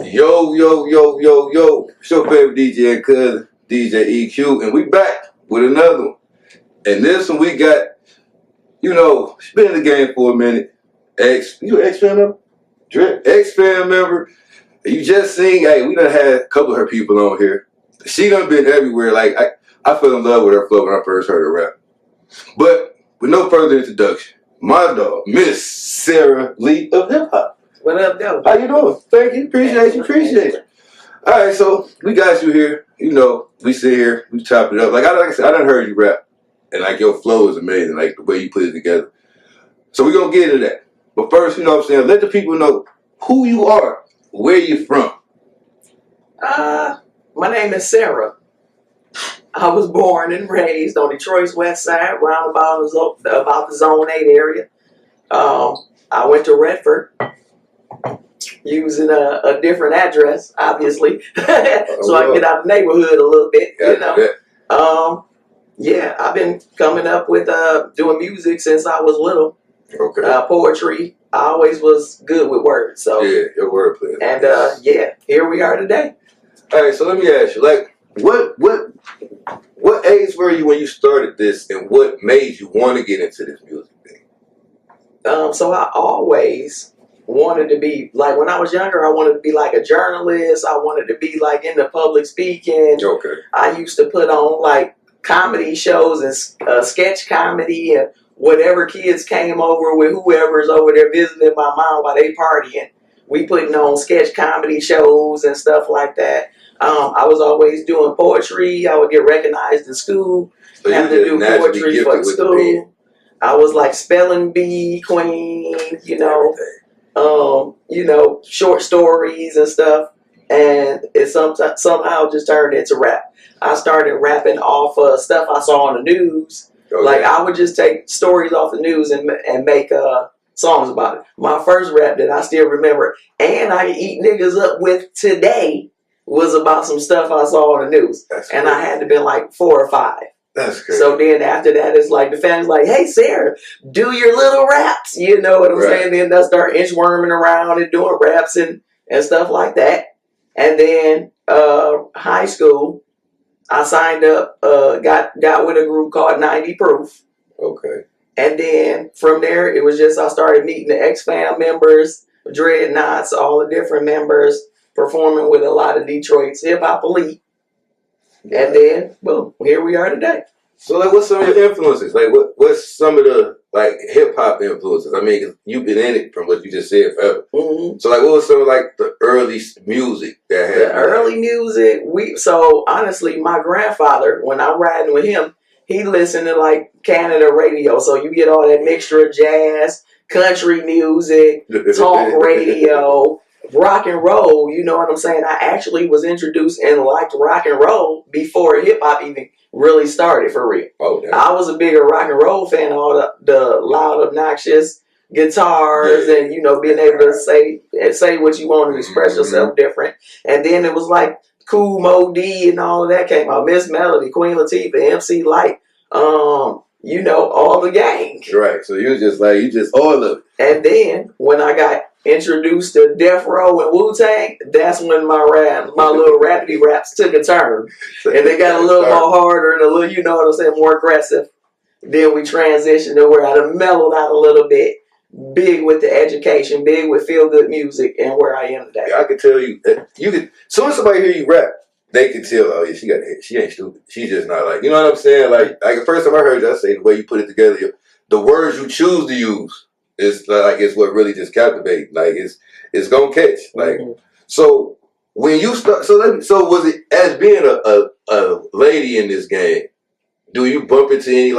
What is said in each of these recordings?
Yo, yo, yo, yo, yo. It's your favorite DJ and cousin, DJ EQ, and we back with another one. And this one we got, she's been in the game for a minute. You an Xfam member? Xfam member. And you just seen, hey, we done had a couple of her people on here. She done been everywhere. Like, I fell in love with her flow when I first heard her rap. But with no further introduction, my dog, Miss Sarah Lee of Hiphop. What up, though? How you doing? Thank you. Appreciate you. All right, so we got you here. We sit here, we chop it up. Like I said, I done heard you rap, and like your flow is amazing, like the way you put it together. So we're gonna get into that. But first, let the people know who you are, where you from. My name is Sarah. I was born and raised on Detroit's west side, round about the Zone 8 area. I went to Redford, using a different address, obviously, so I can get out of the neighborhood a little bit, Yeah, I've been coming up with doing music since I was little. Okay. Poetry. I always was good with words. So yeah, your wordplay. And here we are today. All right, so let me ask you, like, what age were you when you started this, and what made you want to get into this music thing? So I always wanted to be, like, when I was younger, I wanted to be like a journalist. I wanted to be like into public speaking. Okay. I used to put on like comedy shows and sketch comedy and whatever kids came over with, whoever's over there visiting my mom while they partying. We putting on sketch comedy shows and stuff like that. I was always doing poetry. I would get recognized in school. So have to do poetry for school. I was like spelling bee queen, short stories and stuff, and it somehow just turned into rap. I started rapping off of stuff I saw on the news. Okay. Like I would just take stories off the news and make songs about it. My first rap that I still remember, and I eat niggas up with today, was about some stuff I saw on the news. And I had to be like 4 or 5. That's crazy. So then after that, it's like the family's like, hey, Sarah, do your little raps. You know what I'm saying? Then they'll start inchworming around and doing raps and stuff like that. And then high school, I signed up, got with a group called 90 Proof. Okay. And then from there, it was just I started meeting the Xfam members, Dreadnoughts, all the different members, performing with a lot of Detroit's hip-hop elite. And then, boom, here we are today. So, like, what's some of your influences? Like, what's some of the, like, hip-hop influences? I mean, 'cause you've been in it from what you just said forever. Mm-hmm. So, like, what was some of, like, the early music that had? The early music, so, honestly, my grandfather, when I'm riding with him, he listened to, like, Canada radio. So, you get all that mixture of jazz, country music, talk radio, rock and roll, you know what I'm saying? I actually was introduced and liked rock and roll before hip hop even really started for real. Oh, yeah. I was a bigger rock and roll fan of all the loud, obnoxious guitars and being able to say what you want and express yourself different. And then it was like Cool Mo D and all of that came out. Miss Melody, Queen Latifah, MC Light, all the gang. Right. So you just all of it. And then when I got introduced to Death Row and Wu-Tang, that's when my little rapidy raps took a turn. And they got a little more harder and a little, more aggressive. Then we transitioned to where I done mellowed out a little bit. Big with the education, big with feel-good music, and where I am today. I can tell you, soon as somebody hear you rap, they can tell, oh yeah, she ain't stupid. She's just not like, you know what I'm saying? Like the first time I heard you, I say the way you put it together, the words you choose to use. It's what really just captivates. Like it's gonna catch. Like so when you start. So was it as being a lady in this game? Do you bump into any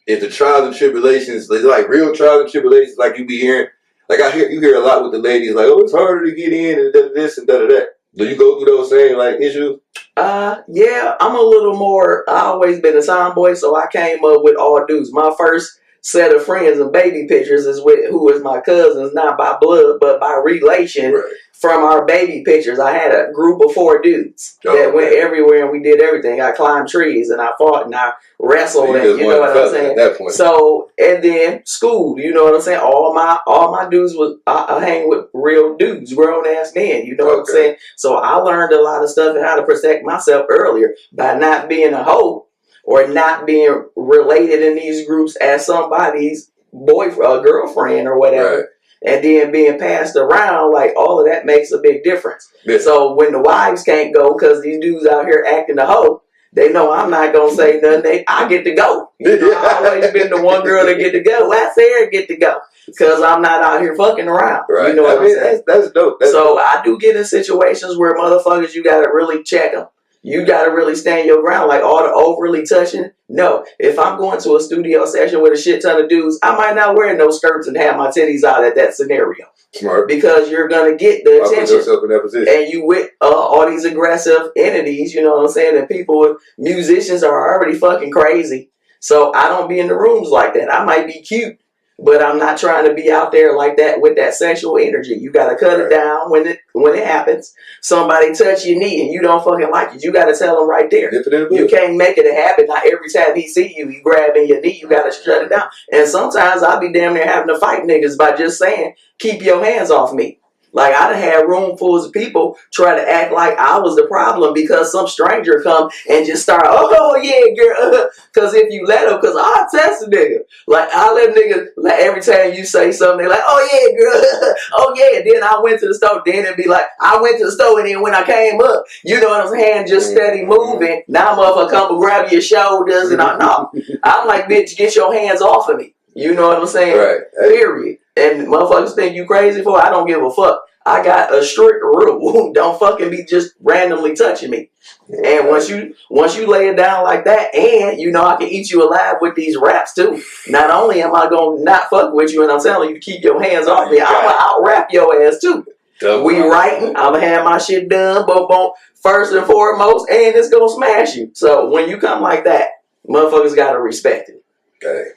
if the trials and tribulations, like real trials and tribulations, like you be hearing? Like you hear a lot with the ladies, like it's harder to get in and this and that. Do you go through those same issues? Yeah, I'm a little more. I always been a tomboy, so I came up with all dudes. My first set of friends and baby pictures is with who is my cousins, not by blood, but by relation. Right. From our baby pictures, I had a group of 4 dudes that went everywhere and we did everything. I climbed trees and I fought and I wrestled, So and you know what I'm saying. At that point. So and then school, you know what I'm saying. All my dudes was I hang with real dudes, grown ass men. You know what I'm saying. So I learned a lot of stuff and how to protect myself earlier by not being a hoe or not being related in these groups as somebody's boyfriend, girlfriend, or whatever. Right. And then being passed around, like all of that makes a big difference. Yeah. So when the wives can't go because these dudes out here acting the hoe, they know I'm not gonna say nothing. I get to go. You know, I've always been the one girl that get to go. Why Sarah get to go? Because I'm not out here fucking around. Right. You know what I'm saying? That's dope. That's dope. I do get in situations where motherfuckers, you gotta really check them. You gotta really stand your ground. Like all the overly touching. No, if I'm going to a studio session with a shit ton of dudes, I might not wear no skirts and have my titties out at that scenario. Smart. Because you're gonna get the attention. Put yourself in that position. And you with all these aggressive entities, you know what I'm saying? And people, musicians are already fucking crazy. So I don't be in the rooms like that. I might be cute, but I'm not trying to be out there like that with that sexual energy. You gotta cut it down when it happens. Somebody touch your knee and you don't fucking like it. You gotta tell them right there. You can't make it a habit. Not every time he see you, he grabbing your knee. You gotta shut it down. And sometimes I'll be damn near having to fight niggas by just saying, keep your hands off me. Like, I done had roomfuls of people try to act like I was the problem because some stranger come and just start, oh, yeah, girl. Because if you let them, because I'll test a nigga. Like, I let niggas, like, every time you say something, they like, oh, yeah, girl. Oh, yeah. Then I went to the store. Then it'd be like, I went to the store, and then when I came up, you know what I'm saying, just steady moving. Now motherfucker come and grab your shoulders, and I'm like, bitch, get your hands off of me. You know what I'm saying? Right. Period. And motherfuckers think you crazy for it. I don't give a fuck. I got a strict rule. Don't fucking be just randomly touching me. And once you lay it down like that, and you know I can eat you alive with these raps too. Not only am I gonna not fuck with you, and I'm telling you to keep your hands off me, I'm gonna out rap your ass too. We writing. I'm gonna have my shit done, boom, first and foremost, and it's gonna smash you. So when you come like that, motherfuckers gotta respect it. Okay,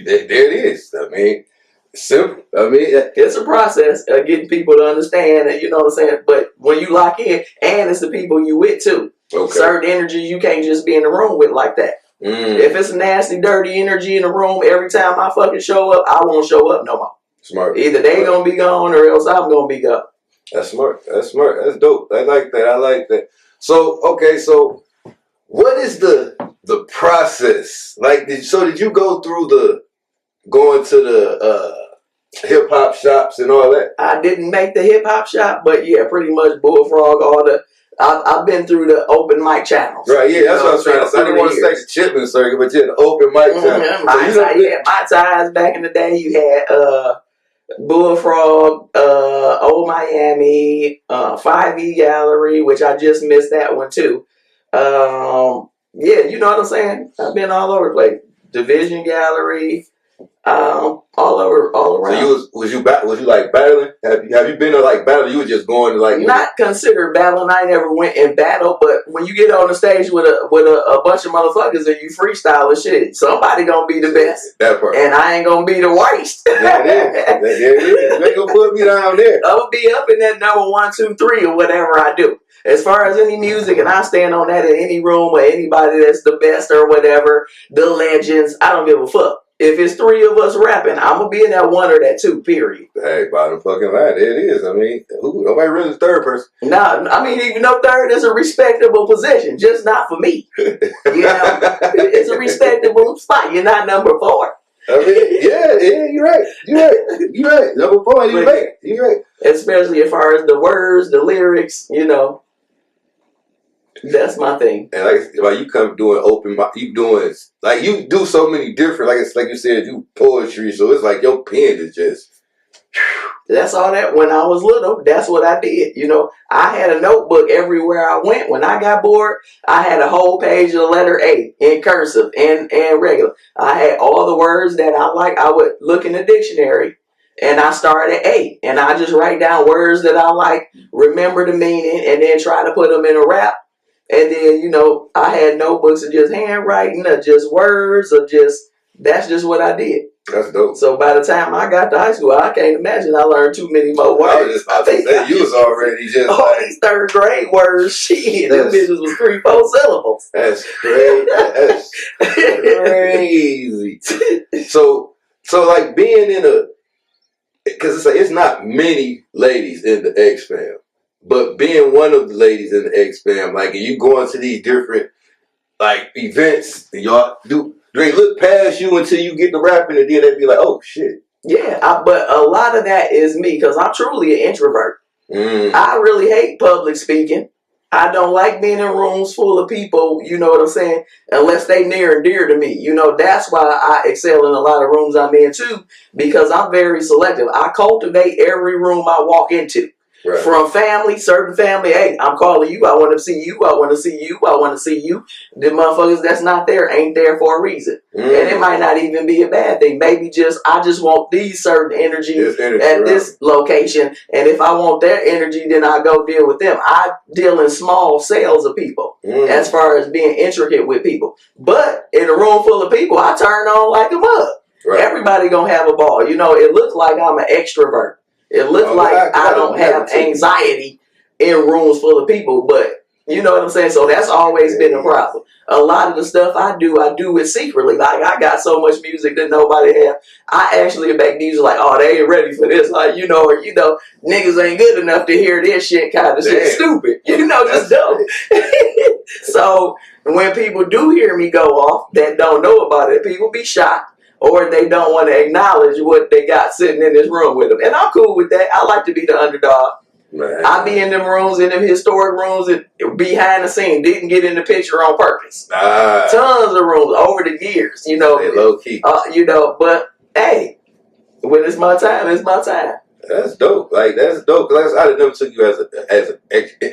there it is. I mean. Simple. I mean, it's a process of getting people to understand, and you know what I'm saying. But when you lock in, and it's the people you with too. Okay. Certain energy you can't just be in the room with like that. If it's nasty, dirty energy in the room, every time I fucking show up, I won't show up no more. Smart. Either they gonna be gone or else I'm gonna be gone. That's smart. That's smart. That's dope. I like that. So okay, so what is the process like? Did you go through going to the hip hop shops and all that? I didn't make the hip hop shop, but yeah, pretty much bullfrog. I've been through the open mic channels. Right, yeah, that's what I was trying to say. I didn't want to say the chitlin circuit, but yeah, the open mic channel. My ties back in the day, you had Bullfrog, Old Miami, 5E Gallery, which I just missed that one too. Yeah, you know what I'm saying? I've been all over the place. Division Gallery. All around. So was you like battling? Have you been to like battle? You were just going to like not considered battling. I never went in battle, but when you get on the stage with a bunch of motherfuckers and you freestyle and shit, somebody gonna be the best. That part. And I ain't gonna be the worst. There it is. You ain't gonna put me down there. I'm gonna be up in that number 1, 2, 3 or whatever I do. As far as any music, and I stand on that in any room or anybody that's the best or whatever, the legends, I don't give a fuck. If it's 3 of us rapping, I'm going to be in that 1 or that 2, period. Hey, bottom fucking line. There it is. I mean, nobody really is third person. Nah, I mean, even though third is a respectable position, just not for me. You know, it's a respectable spot. You're not number 4. I mean, yeah, you're right. Number 4, you're right. Especially as far as the words, the lyrics, you know. That's my thing. And like you come doing open mic, you do so many different, like you said, you poetry, so it's like your pen is just. That's all that. When I was little, that's what I did. You know, I had a notebook everywhere I went. When I got bored, I had a whole page of the letter A in cursive and regular. I had all the words that I like. I would look in the dictionary. And I start at A, and I just write down words that I like, remember the meaning, and then try to put them in a rap. And then, you know, I had notebooks of just handwriting, or just words, or just That's just what I did. That's dope. So by the time I got to high school, I can't imagine I learned too many more words. I was just about to say, you was already just all these third grade words. Shit, them bitches was 3-4 syllables. That's crazy. That's crazy. So like being in a, because it's like it's not many ladies in the Xfam, but being one of the ladies in the Xfam, like you going to these different like events, and y'all they look past you until you get to rapping, and then they be like, oh shit. Yeah, but a lot of that is me because I'm truly an introvert. I really hate public speaking. I don't like being in rooms full of people, you know what I'm saying, unless they near and dear to me. You know, that's why I excel in a lot of rooms I'm in too, because I'm very selective. I cultivate every room I walk into. Right. From family, certain family, hey, I'm calling you, I want to see you, I want to see you, I want to see you. The motherfuckers that's not there ain't there for a reason. And it might not even be a bad thing. Maybe I just want these certain energies at this location. And if I want their energy, then I go deal with them. I deal in small cells of people as far as being intricate with people. But in a room full of people, I turn on like a mug. Right. Everybody gonna have a ball. You know, it looks like I'm an extrovert. It looks like I don't have anxiety in rooms full of people, but you know what I'm saying? So that's always been a problem. A lot of the stuff I do it secretly. Like I got so much music that nobody have. I actually make these like, oh, they ain't ready for this. Like, niggas ain't good enough to hear this shit kind of shit. Stupid. Just dumb. So when people do hear me go off that don't know about it, people be shocked. Or they don't want to acknowledge what they got sitting in this room with them. And I'm cool with that. I like to be the underdog. Man. I be in them rooms, in them historic rooms that behind the scene didn't get in the picture on purpose. Tons of rooms over the years, low key. But hey, when it's my time, it's my time. That's dope. Like that's dope. Cause I never took you as an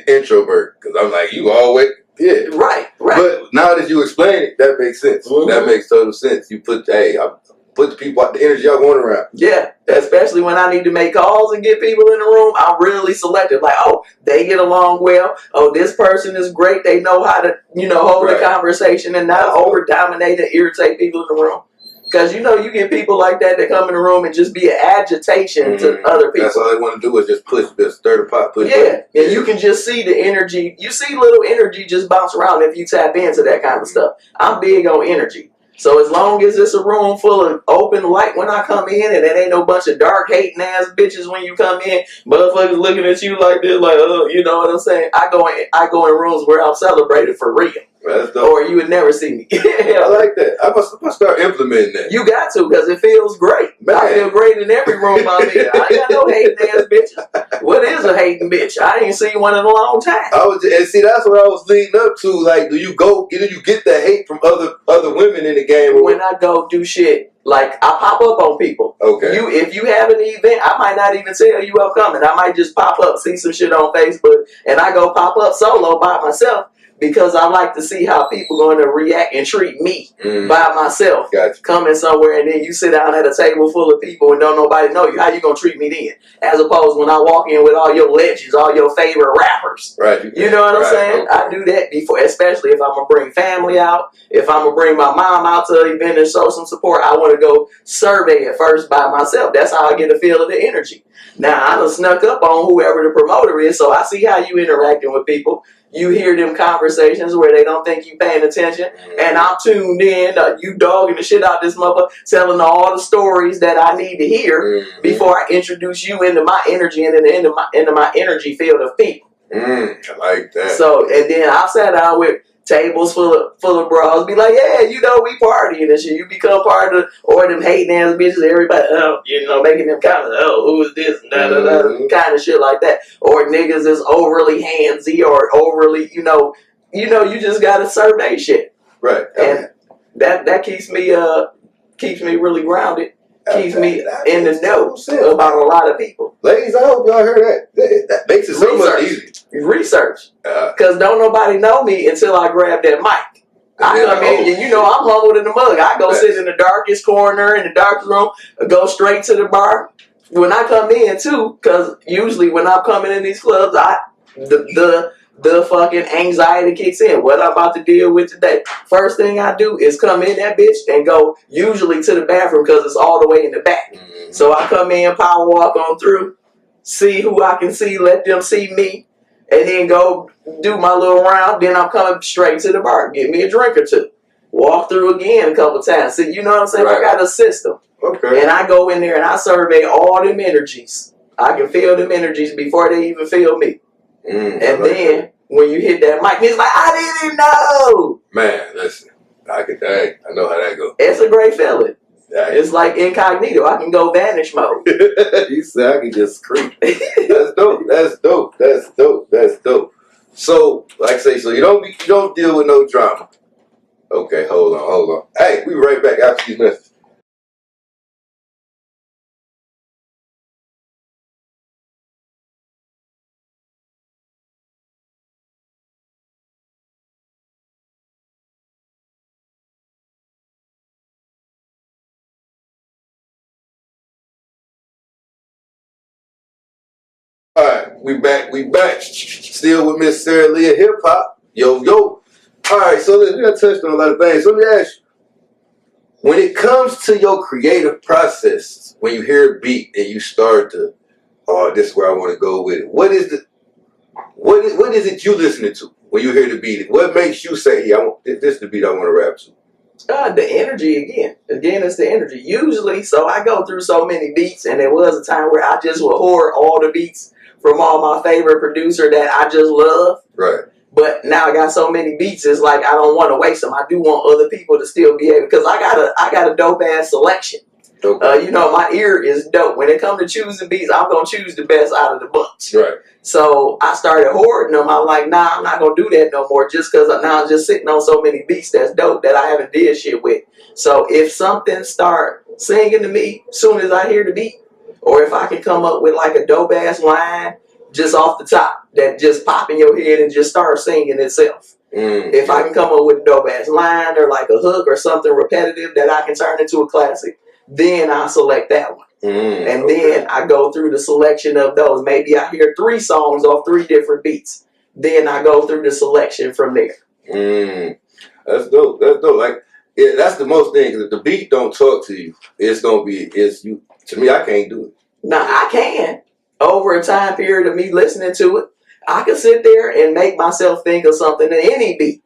introvert. Cause I'm like you always. Yeah. Right. But now that you explain it, that makes sense. That makes total sense. You I put the people out, the energy I want around. Yeah. Especially when I need to make calls and get people in the room, I'm really selective. Like, oh, they get along well. Oh, this person is great. They know how to, hold the conversation and not over dominate and irritate people in the room. Because, you get people like that come in the room and just be an agitation to other people. That's all they want to do is just stir the pot. And you can just see the energy. You see little energy just bounce around if you tap into that kind of stuff. I'm big on energy. So as long as it's a room full of open light when I come in and it ain't no bunch of dark hating ass bitches when you come in, motherfuckers looking at you like this, like, you know what I'm saying? I go in rooms where I'm celebrated for real. Or you would never see me. I like that. I must start implementing that. You got to, because it feels great. Man. I feel great in every room I'm in. I ain't got no hating ass bitches. What is a hating bitch? I ain't seen one in a long time. And see, that's what I was leading up to. Like, do you get the hate from other women in the game? When I go do shit, like I pop up on people. Okay. If you have an event, I might not even tell you I'm coming. I might just pop up, see some shit on Facebook, and I go pop up solo by myself. Because I like to see how people going to react and treat me by myself. Gotcha. Coming somewhere and then you sit down at a table full of people and don't nobody know you. How you going to treat me then? As opposed when I walk in with all your legends, all your favorite rappers. Right. You know what I'm saying? Okay. I do that before, especially if I'm going to bring family out. If I'm going to bring my mom out to an event and show some support, I want to go survey it first by myself. That's how I get a feel of the energy. Now, I done snuck up on whoever the promoter is, so I see how you interacting with people. You hear them conversations where they don't think you paying attention, and I'm tuned in. You dogging the shit out this motherfucker, telling all the stories that I need to hear before I introduce you into my energy and into my energy field of people. I like that. So, and then I sat down with tables full of bras, be like, yeah, we partying and shit. You become part of or them hating ass bitches, everybody, making them comments, who is this, kind of shit like that. Or niggas is overly handsy or overly, you just gotta survey shit. Right. And that keeps me really grounded. Keeps me in the know about a lot of people. Ladies, I hope y'all heard that. That makes it so much easier. Research. Because don't nobody know me until I grab that mic. I come in and I'm humbled in the mug. I go sit in the darkest corner, in the darkest room, go straight to the bar. When I come in too, because usually when I'm coming in these clubs, the the fucking anxiety kicks in. What I'm about to deal with today. First thing I do is come in that bitch and go usually to the bathroom because it's all the way in the back. Mm-hmm. So I come in, power walk on through, see who I can see, let them see me, and then go do my little round. Then I'm coming straight to the bar, get me a drink or two. Walk through again a couple times. See, you know what I'm saying? Right. I got a system. Okay. And I go in there and I survey all them energies. I can feel them energies before they even feel me. And then when you hit that mic, it's like, I didn't know. Man, listen, I know how that goes. It's a great feeling. It's like incognito. I can go vanish mode. You said I can just creep. That's dope. That's dope. That's dope. That's dope. So, like I say, so you don't deal with no drama. Okay, hold on. Hey, we right back after these messages. All right, we back. Still with Miss Sarah Lee of Hiphop. Yo. All right, so we got touched on a lot of things. Let me ask you, when it comes to your creative process, when you hear a beat and you start to, this is where I want to go with it. What is it you listening to when you hear the beat? What makes you say, "Yeah, this is the beat I want to rap to"? The energy again. Again, it's the energy. Usually, so I go through so many beats, and there was a time where I just would hoard all the beats from all my favorite producer that I just love. Right. But now I got so many beats, it's like I don't want to waste them. I do want other people to still be able, because I got a dope ass selection. Okay. My ear is dope. When it comes to choosing beats, I'm gonna choose the best out of the bunch. Right. So I started hoarding them. I'm like, nah, I'm not gonna do that no more. Just because now I'm just sitting on so many beats that's dope that I haven't did shit with. So if something start singing to me as soon as I hear the beat, or if I can come up with like a dope ass line just off the top that just pop in your head and just start singing itself. If I can come up with a dope ass line or like a hook or something repetitive that I can turn into a classic, then I select that one. And then I go through the selection of those. Maybe I hear 3 songs off 3 different beats. Then I go through the selection from there. That's dope. That's dope. Like, yeah, that's the most thing. Because if the beat don't talk to you, it's you. To me, I can't do it. Now I can. Over a time period of me listening to it, I can sit there and make myself think of something in any beat.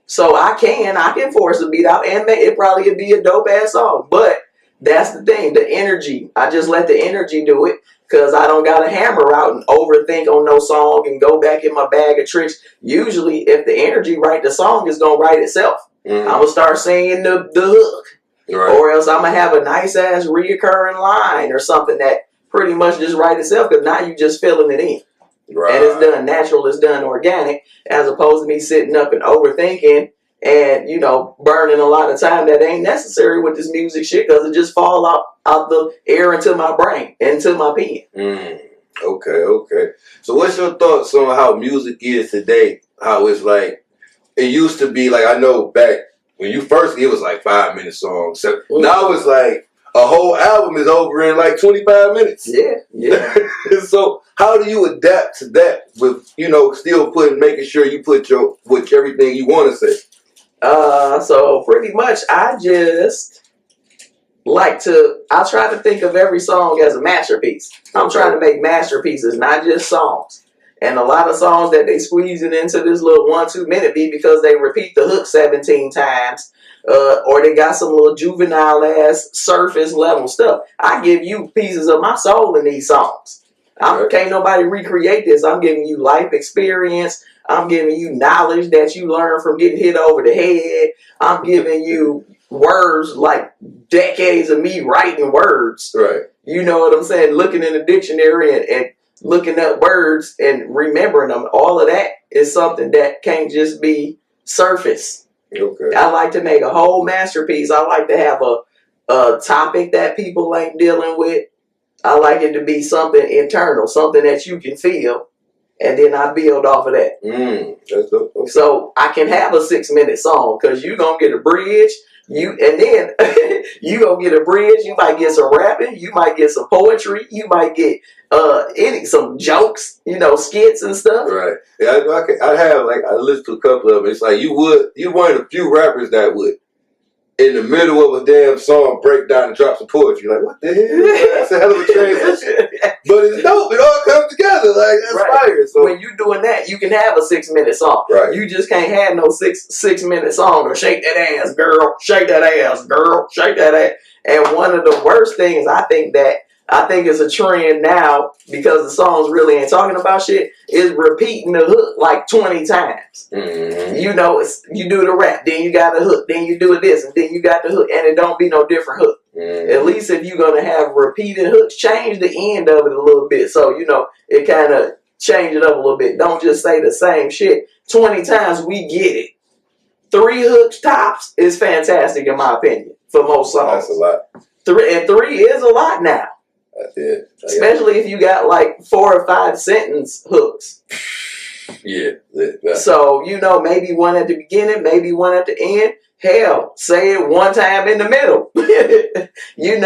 So I can force a beat out and it probably be a dope ass song. But that's the thing, the energy. I just let the energy do it because I don't got to hammer out and overthink on no song and go back in my bag of tricks. Usually, if the energy right, the song is going to write itself. I'm going to start singing the hook. Right. Or else I'm going to have a nice ass reoccurring line or something that pretty much just write itself because now you just filling it in. Right. And it's done natural, it's done organic, as opposed to me sitting up and overthinking and, burning a lot of time that ain't necessary with this music shit because it just fall out the air into my brain, into my pen. Okay. So what's your thoughts on how music is today? How it's like, it used to be like, I know back when you first, it was like 5-minute songs. So now it's like, a whole album is over in like 25 minutes. Yeah. So how do you adapt to that with, still making sure you put with everything you want to say? So pretty much I just I try to think of every song as a masterpiece. I'm trying to make masterpieces, not just songs. And a lot of songs that they squeeze it into this little 1-2 minute beat because they repeat the hook 17 times. Or they got some little juvenile ass surface level stuff. I give you pieces of my soul in these songs. Can't nobody recreate this. I'm giving you life experience. I'm giving you knowledge that you learn from getting hit over the head. I'm giving you words like decades of me writing words. Right. You know what I'm saying? Looking in the dictionary and looking up words and remembering them. All of that is something that can't just be surface. Okay. I like to make a whole masterpiece. I like to have a topic that people ain't dealing with. I like it to be something internal, something that you can feel, and then I build off of that. That's dope. Okay. So I can have a 6-minute song because you're going to get a bridge, And then you gonna get a bridge. You might get some rapping. You might get some poetry. You might get some jokes. Skits and stuff. Right. Yeah, I have I listened to a couple of them. It's like you're one of the few rappers that would, in the middle of a damn song, break down and drop some poetry. Like, what the hell? That's a hell of a transition. But it's dope. It all comes together. That's right. fire. So when you're doing that, you can have a 6-minute song. Right. You just can't have no 6-minute song or shake that ass, girl, shake that ass, girl, shake that ass. And one of the worst things I think is a trend now, because the songs really ain't talking about shit, is repeating the hook like 20 times. Mm-hmm. You do the rap, then you got the hook, then you do this, and then you got the hook, and it don't be no different hook. Mm-hmm. At least if you're going to have repeated hooks, change the end of it a little bit. So, it kind of change it up a little bit. Don't just say the same shit 20 times. We get it. 3 hooks tops is fantastic in my opinion for most songs. That's a lot. 3 is a lot now. That's it. Especially if you got 4 or 5 sentence hooks. Yeah. So, maybe one at the beginning, maybe one at the end. Hell, say it one time in the middle. You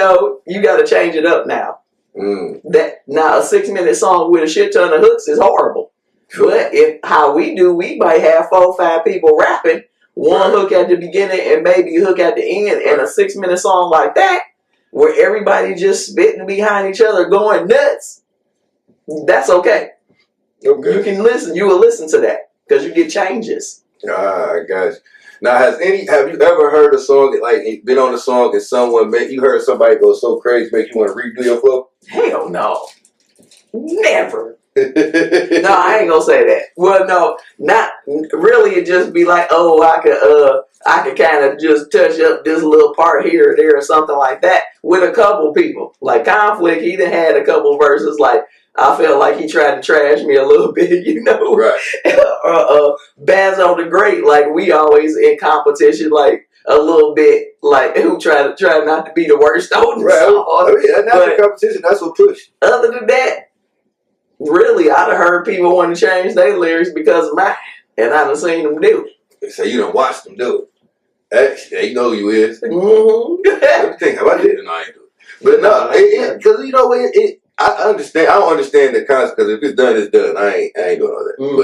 got to change it up now. Now a 6-minute song with a shit ton of hooks is horrible. Sure. But how we might have 4 or 5 people rapping, one hook at the beginning and maybe a hook at the end, and a 6-minute song like that, where everybody just spitting behind each other going nuts. That's okay. You will listen to that because you get changes. I got you. Now, have you ever heard a song been on a song and you heard somebody go so crazy make you want to redo your flow? Hell no. Never. No, I ain't gonna say that. Well, no, not really. It just be like, I could kind of just touch up this little part here or there or something like that with a couple people. Like Conflict, he done had a couple verses. I felt like he tried to trash me a little bit, Right. Bazzo the Great, we always in competition, a little bit, who try not to be the worst on the song. That's the competition. That's what pushed. Other than that, really, I'd have heard people want to change their lyrics because of mine, and I done seen them do it. So you done watched them do it. They know who you is. Mm-hmm. Let me think. Have I did it? No, I ain't do it. But no, because I understand. I don't understand the concept because if it's done, it's done. I ain't doing all that. Mm-hmm.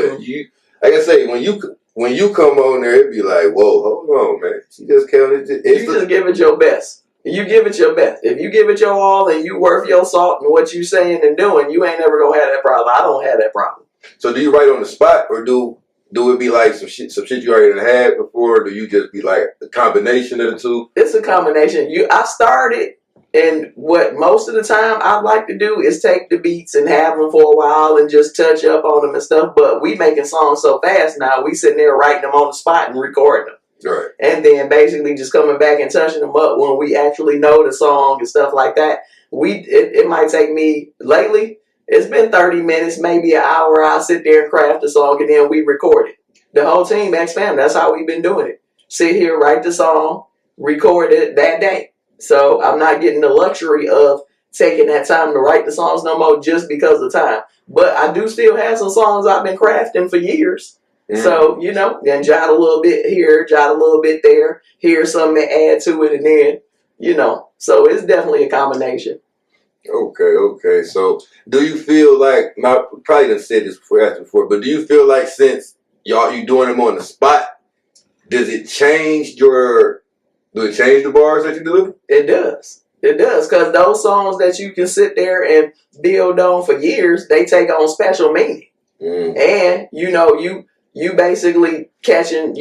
But like I say, when you come on there, it'd be like, whoa, hold on, man. She just counted. Just give it your best. You give it your best. If you give it your all and you worth your salt and what you saying and doing, you ain't never gonna have that problem. I don't have that problem. So do you write on the spot, or do it be like some shit you already had before, or do you just be like a combination of the two? It's a combination. I started, and what most of the time I like to do is take the beats and have them for a while and just touch up on them and stuff. But we making songs so fast now, we sitting there writing them on the spot and recording them. Right. And then basically just coming back and touching them up when we actually know the song and stuff like that. It might take me, lately, it's been 30 minutes, maybe an hour. I'll sit there and craft the song and then we record it. The whole team, Xfam, that's how we've been doing it. Sit here, write the song, record it that day. So I'm not getting the luxury of taking that time to write the songs no more just because of time. But I do still have some songs I've been crafting for years. Mm-hmm. So, then jot a little bit here, jot a little bit there, here's something to add to it, and then, so it's definitely a combination. Okay. So do you feel like, I probably done said this before, but do you feel like since you doing them on the spot, does it change the bars that you do? It does. It does, because those songs that you can sit there and build on for years, they take on special meaning. Mm. And, you basically catching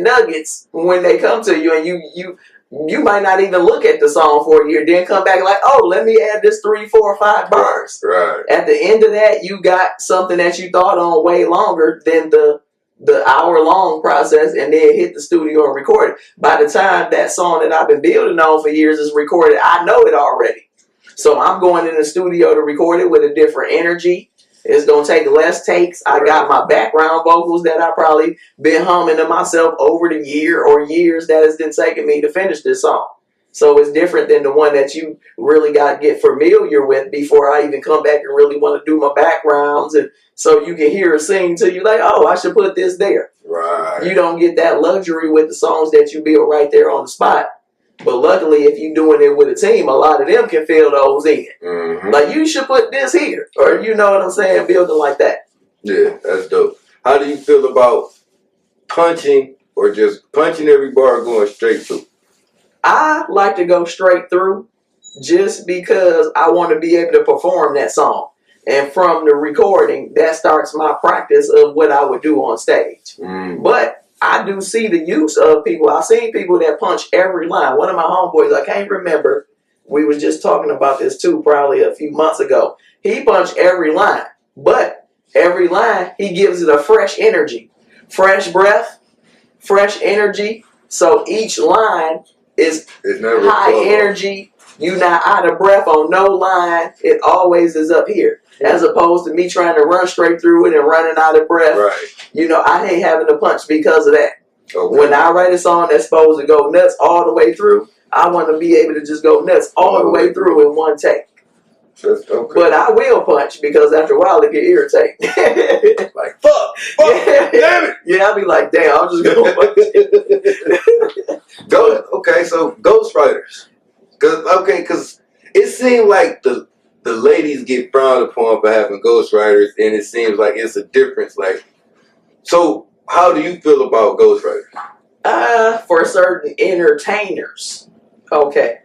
nuggets when they come to you, and you might not even look at the song for a year, then come back like, oh, let me add this 3, 4, or 5 bars. Right. At the end of that, you got something that you thought on way longer than the hour-long process, and then hit the studio and record it. By the time that song that I've been building on for years is recorded, I know it already. So I'm going in the studio to record it with a different energy. It's going to take less takes. I got my background vocals that I probably been humming to myself over the years that it's been taking me to finish this song. So it's different than the one that you really got to get familiar with before I even come back and really want to do my backgrounds. And so you can hear a sing to you like, oh, I should put this there. Right. You don't get that luxury with the songs that you build right there on the spot. But luckily, if you're doing it with a team, a lot of them can fill those in. Mm-hmm. Like, you should put this here. Or, you know what I'm saying? Building like that. Yeah, that's dope. How do you feel about punching or just punching every bar going straight through? I like to go straight through just because I want to be able to perform that song. And from the recording, that starts my practice of what I would do on stage. But I do see the use of people. I've seen people that punch every line. One of my homeboys, I can't remember, we was just talking about this too probably a few months ago. He punched every line. But every line, he gives it a fresh energy. Fresh breath, fresh energy. So each line is high energy. You're not out of breath on no line. It always is up here. As opposed to me trying to run straight through it and running out of breath. Right. You know, I hate having to punch because of that. Okay. When I write a song that's supposed to go nuts all the way through, I want to be able to just go nuts all the way through in one take. Okay. But I will punch because after a while it get irritating. Like, fuck, damn it. Yeah, I'll be like, damn, I'm just going to punch. Okay, so ghostwriters. Because it seemed like the ladies get frowned upon for having ghostwriters, and it seems like it's a difference. Like, so how do you feel about ghostwriters? For certain entertainers. Okay.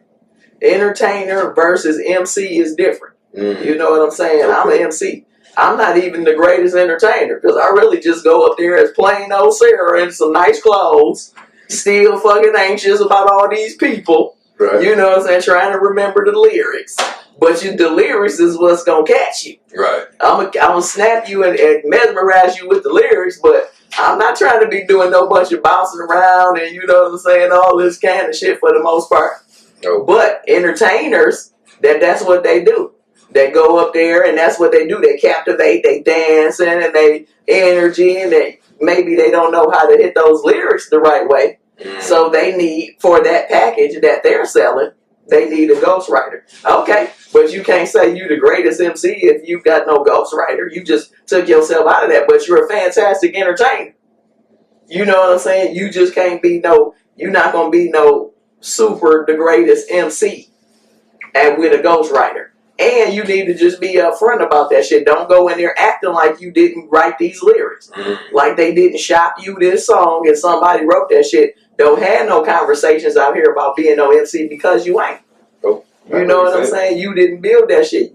Entertainer versus MC is different. You know what I'm saying? Okay. I'm an MC. I'm not even the greatest entertainer because I really just go up there as plain old Sarah in some nice clothes, still fucking anxious about all these people. Right. You know what I'm saying? Trying to remember the lyrics. But the lyrics is what's going to catch you. Right. I'm going to snap you and mesmerize you with the lyrics, but I'm not trying to be doing no bunch of bouncing around and, you know what I'm saying, all this kind of shit for the most part. Okay. But entertainers, that's what they do. They go up there and that's what they do. They captivate, they dancing and they energy and maybe they don't know how to hit those lyrics the right way. So they need, for that package that they're selling, they need a ghostwriter. Okay, but you can't say you the greatest MC if you got no ghostwriter. You just took yourself out of that, but you're a fantastic entertainer. You know what I'm saying? You just can't be you're not going to be no super the greatest MC and with a ghostwriter. And you need to just be upfront about that shit. Don't go in there acting like you didn't write these lyrics. Like they didn't shop you this song and somebody wrote that shit. Don't have no conversations out here about being no MC because you ain't. You know what I'm saying? You didn't build that shit.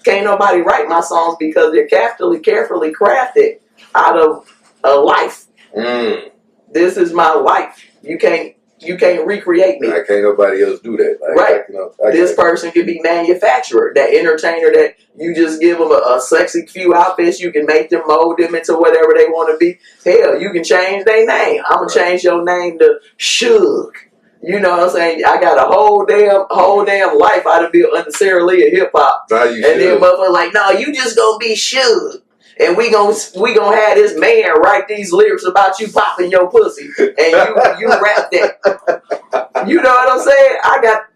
Can't nobody write my songs because they're carefully crafted out of a life. This is my life. You can't recreate me. I can't nobody else do that. Like, right. This person could be manufacturer. That entertainer that you just give them a sexy few outfits. You can make them, mold them into whatever they want to be. Hell, you can change their name. I'm going to change your name to Suge. You know what I'm saying? I got a whole damn life out of built under Sarah Lee of Hiphop. And then motherfuckers like, no, you just going to be Suge. And we gonna have this man write these lyrics about you popping your pussy, and you rap that. You know what I'm saying?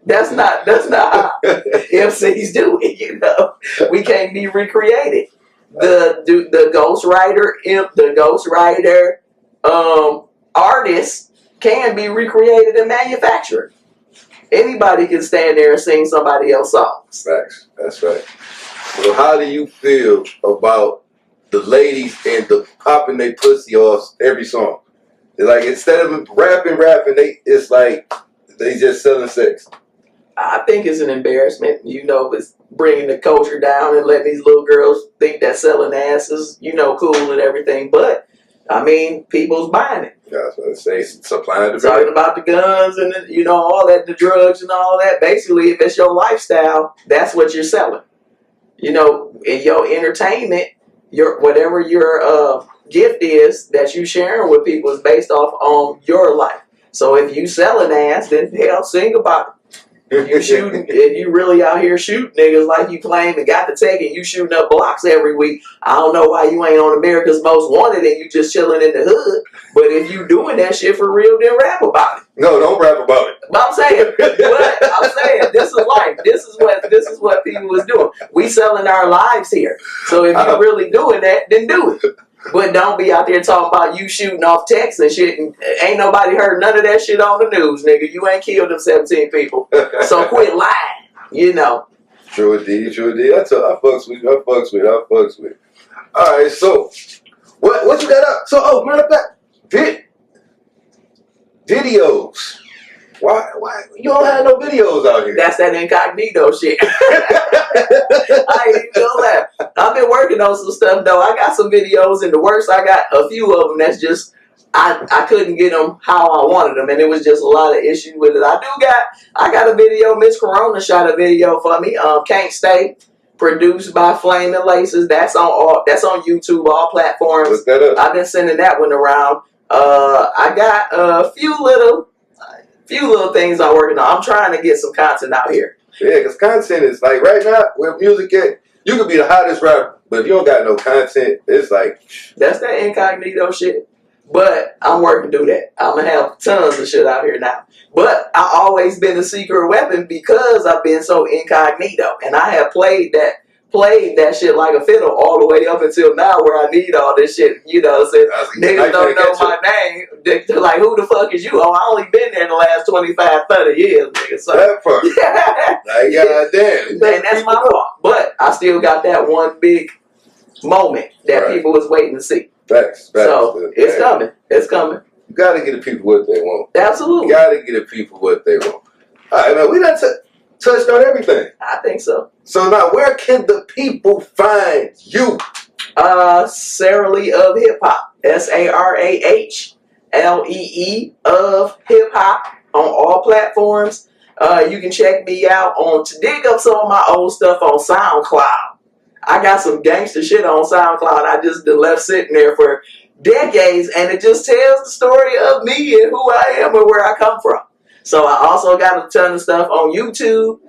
That's not how MCs do it. You know, we can't be recreated. The ghostwriter, artist can be recreated and manufactured. Anybody can stand there and sing somebody else's songs. Facts. That's right. So how do you feel about the ladies and the popping their pussy off every song? They're like, instead of rapping, it's like they just selling sex. I think it's an embarrassment. You know, it's bringing the culture down and letting these little girls think that selling ass is, cool and everything. But I mean, people's buying it. Yeah, that's what I say. Supply and demand. Talking about the guns and all that, the drugs and all that. Basically, if it's your lifestyle, that's what you're selling. In your entertainment. Whatever your gift is that you sharing with people is based off on your life. So if you selling ass, then hell, sing about it. You shooting, if you really out here shooting niggas like you claim and got the tech and you shooting up blocks every week, I don't know why you ain't on America's Most Wanted and you just chilling in the hood. But if you doing that shit for real, then rap about it. No, don't rap about it. But I'm saying, this is life. This is what people is doing. We selling our lives here. So if you're really doing that, then do it. But don't be out there talking about you shooting off texts and shit. And ain't nobody heard none of that shit on the news, nigga. You ain't killed them 17 people. So quit lying, you know. True indeed. I fucks with. All right, so what you got up? So, matter of fact, videos. Why you don't have no videos out here? That's that incognito shit. I ain't even gonna laugh. I've been working on some stuff though. I got some videos in the works. I got a few of them that's just I couldn't get them how I wanted them, and it was just a lot of issues with it. I got a video. Miss Corona shot a video for me. Can't Stay, produced by Flaming Laces. That's on YouTube, all platforms. Look that up. I've been sending that one around. I got a few little things I'm working on. I'm trying to get some content out here. Yeah, because content is like right now where music at, you could be the hottest rapper, but if you don't got no content, it's like that's that incognito shit. But I'm working through that. I'm gonna have tons of shit out here now. But I always been a secret weapon because I've been so incognito, and I have played that shit like a fiddle all the way up until now where I need all this shit, you know, since niggas don't know my name. They're like, who the fuck is you? Oh, I only been there in the last 25, 30 years, nigga. So, that part. Like, goddamn. And that's my fault. But I still got that one big moment that people was waiting to see. Facts. So, it's coming. It's coming. You gotta get the people what they want. Absolutely. You gotta get the people what they want. All right, man, we done touched on everything. I think so. So now, where can the people find you? Sarah Lee of Hiphop. SarahLee of Hiphop on all platforms. You can check me out to dig up some of my old stuff on SoundCloud. I got some gangster shit on SoundCloud. I just been left sitting there for decades, and it just tells the story of me and who I am and where I come from. So I also got a ton of stuff on YouTube.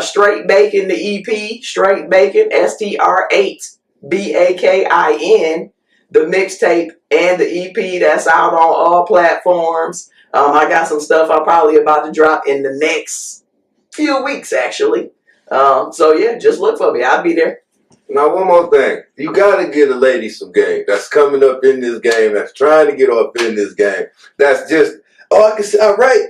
Straight Bacon, the EP, Straight Bacon, STR8 BAKIN, the mixtape and the EP that's out on all platforms. I got some stuff I'm probably about to drop in the next few weeks, actually. So yeah, just look for me. I'll be there. Now, one more thing. You gotta get a lady some game that's coming up in this game, that's trying to get up in this game. That's just, I can say, all right,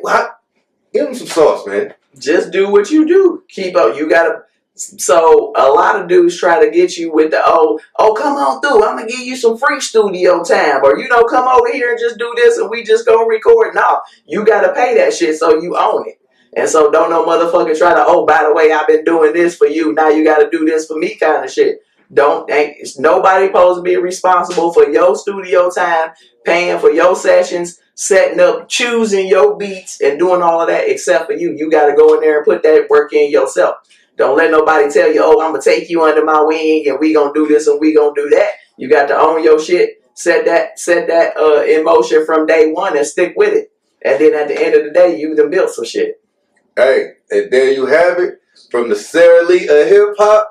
give them some sauce, man. Just do what you do. Keep up. You gotta. So a lot of dudes try to get you with the come on through. I'm gonna give you some free studio time, or come over here and just do this, and we just gonna record. No, you gotta pay that shit so you own it. And so don't no motherfucker try to, by the way, I've been doing this for you. Now you gotta do this for me kind of shit. It's nobody supposed to be responsible for your studio time, paying for your sessions, setting up, choosing your beats, and doing all of that except for you. You got to go in there and put that work in yourself. Don't let nobody tell you, I'm going to take you under my wing and we going to do this and we going to do that. You got to own your shit, set that in motion from day one and stick with it. And then at the end of the day, you done built some shit. Hey, and there you have it. From the Sarah Lee of Hiphop,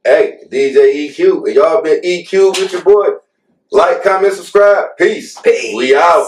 hey, DJ EQ. And y'all been EQ'd with your boy. Like, comment, subscribe. Peace. Peace. We out.